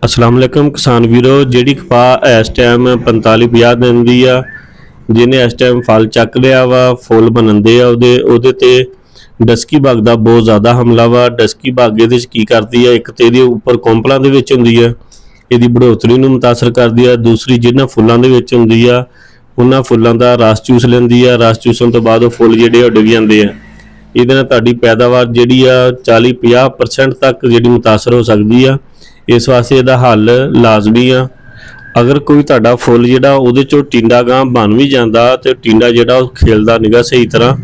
अस्सलाम वालेकुम किसान वीरो। ਜਿਹੜੀ ਕਪਾਹ ਇਸ ਟਾਈਮ 45-50 ਦਿਨ ਦੀ ਆ, ਜਿਹਨੇ ਇਸ ਟਾਈਮ ਫਲ ਚੱਕ ਲਿਆ ਵਾ, ਫੁੱਲ ਬਣਦੇ ਆ ਉਹਦੇ ਤੇ ਡਸਕੀ ਬਾਗ ਦਾ ਬਹੁਤ ਜ਼ਿਆਦਾ ਹਮਲਾ ਵਾ। ਡਸਕੀ ਬਾਗ ਇਹਦੇ 'ਚ ਕੀ ਕਰਦੀ ਆ, ਇੱਕ ਤੇ ਇਹਦੇ ਉੱਪਰ ਕੋਂਪਲਾਂ ਦੇ ਵਿੱਚ ਹੁੰਦੀ ਆ, ਇਹਦੀ बढ़ोतरी ਨੂੰ ਮੁਤਾਸਰ ਕਰਦੀ ਆ। ਦੂਸਰੀ ਜਿਹਨਾਂ ਫੁੱਲਾਂ ਦੇ ਵਿੱਚ ਹੁੰਦੀ ਆ, ਉਹਨਾਂ ਫੁੱਲਾਂ ਦਾ ਰਸ ਚੂਸ ਲੈਂਦੀ ਆ। ਰਸ ਚੂਸਣ ਤੋਂ ਬਾਅਦ ਉਹ ਫੁੱਲ ਜਿਹੜੇ ਡਿੱਗ ਜਾਂਦੇ ਆ। ਇਹਦੇ ਨਾਲ ਤੁਹਾਡੀ ਪੈਦਾਵਾਰ ਜਿਹੜੀ ਆ 40-50% ਤੱਕ ਜਿਹੜੀ ਮੁਤਾਸਰ ਹੋ ਸਕਦੀ ਆ। ਇਸ ਵਾਸਤੇ ਇਹਦਾ ਹੱਲ ਲਾਜ਼ਮੀ ਆ। ਅਗਰ ਕੋਈ ਤੁਹਾਡਾ ਫੁੱਲ ਜਿਹੜਾ ਉਹਦੇ ਚੋਂ ਟਿੰਡਾ ਗਾਂ ਬਣ ਵੀ ਜਾਂਦਾ ਤੇ ਟਿੰਡਾ ਜਿਹੜਾ ਉਹ ਖਿਲਦਾ ਨਿਗਾ ਸਹੀ ਤਰ੍ਹਾਂ,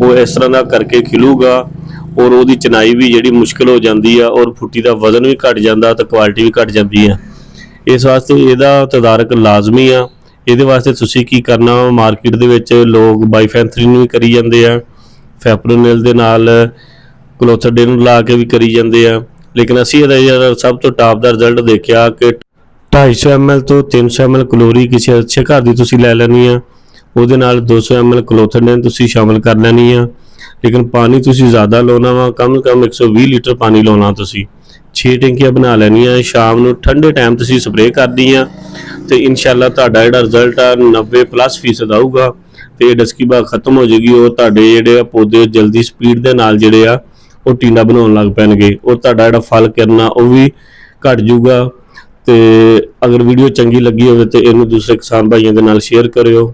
ਉਹ ਇਸ ਤਰ੍ਹਾਂ ਦਾ ਕਰਕੇ ਖਿਲੂਗਾ ਔਰ ਉਹਦੀ ਚਨਾਈ ਵੀ ਜਿਹੜੀ ਮੁਸ਼ਕਿਲ ਹੋ ਜਾਂਦੀ ਆ ਔਰ ਫੁੱਟੀ ਦਾ ਵਜ਼ਨ ਵੀ ਘਟ ਜਾਂਦਾ ਤੇ ਕੁਆਲਿਟੀ ਵੀ ਘਟ ਜਾਂਦੀ ਆ। ਇਸ ਵਾਸਤੇ ਇਹਦਾ ਤਦਾਰਕ ਲਾਜ਼ਮੀ ਆ। ਇਹਦੇ ਵਾਸਤੇ ਤੁਸੀਂ ਕੀ ਕਰਨਾ, ਮਾਰਕੀਟ ਦੇ ਵਿੱਚ ਲੋਕ ਬਾਈਫੈਂਥਰੀਨ ਵੀ ਕਰੀ ਜਾਂਦੇ ਆ, ਫੈਪਰੋਨਿਲ ਦੇ ਨਾਲ ਕਲੋਥਰਡੇ ਨੂੰ ਲਾ ਕੇ ਵੀ ਕਰੀ ਜਾਂਦੇ ਆ। लेकिन असी ਇਹਦਾ ਸਭ ਤੋਂ ਟਾਪ ਦਾ ਰਿਜ਼ਲਟ ਦੇਖਿਆ ਕਿ 250 ml ਤੋਂ 300 ml ਕਲੋਰੀ ਕਿਸੇ ਅੱਛੇ ਘਰ ਦੀ ਤੁਸੀਂ ਲੈ ਲੈਣੀ ਆ। ਉਹਦੇ ਨਾਲ 200 ml ਕਲੋਥਰਡੇਨ ਤੁਸੀਂ ਸ਼ਾਮਿਲ ਕਰ ਲੈਣੀ ਆ। ਲੇਕਿਨ ਪਾਣੀ ਤੁਸੀਂ ਜ਼ਿਆਦਾ ਲਾਉਣਾ ਵਾ, ਕਮ ਸੇ ਕਮ 120 ਲੀਟਰ ਪਾਣੀ ਲਾਉਣਾ। ਤੁਸੀਂ 6 ਟੈਂਕੀਆਂ ਬਣਾ ਲੈਣੀਆਂ। ਸ਼ਾਮ ਨੂੰ ਠੰਡੇ ਟਾਈਮ ਤੁਸੀਂ ਸਪਰੇਅ ਕਰਦੀ ਆ ਤੇ ਇਨਸ਼ਾਅੱਲਾ ਤੁਹਾਡਾ ਜਿਹੜਾ ਰਿਜ਼ਲਟ ਆ 90+% ਆਊਗਾ ਤੇ ਡਸਕੀ ਬਾਗ ਖਤਮ ਹੋ ਜਾਏਗੀ। ਉਹ ਤੁਹਾਡੇ ਜਿਹੜੇ ਪੌਦੇ ਜਲਦੀ ਸਪੀਡ ਦੇ ਨਾਲ ਜਿਹੜੇ ਆ ਉਹ ਟਿੰਡਾ ਬਣਾਉਣ ਲੱਗ ਪੈਣਗੇ। ਉਹ ਤੁਹਾਡਾ ਜਿਹੜਾ ਫਲ ਕਿਰਨਾ ਉਹ ਵੀ ਘਟ ਜਾਊਗਾ। ਤੇ ਅਗਰ ਵੀਡੀਓ ਚੰਗੀ ਲੱਗੀ ਹੋਵੇ ਤੇ ਇਹਨੂੰ ਦੂਸਰੇ ਕਿਸਾਨ ਭਾਈਆਂ ਦੇ ਨਾਲ ਸ਼ੇਅਰ ਕਰਿਓ।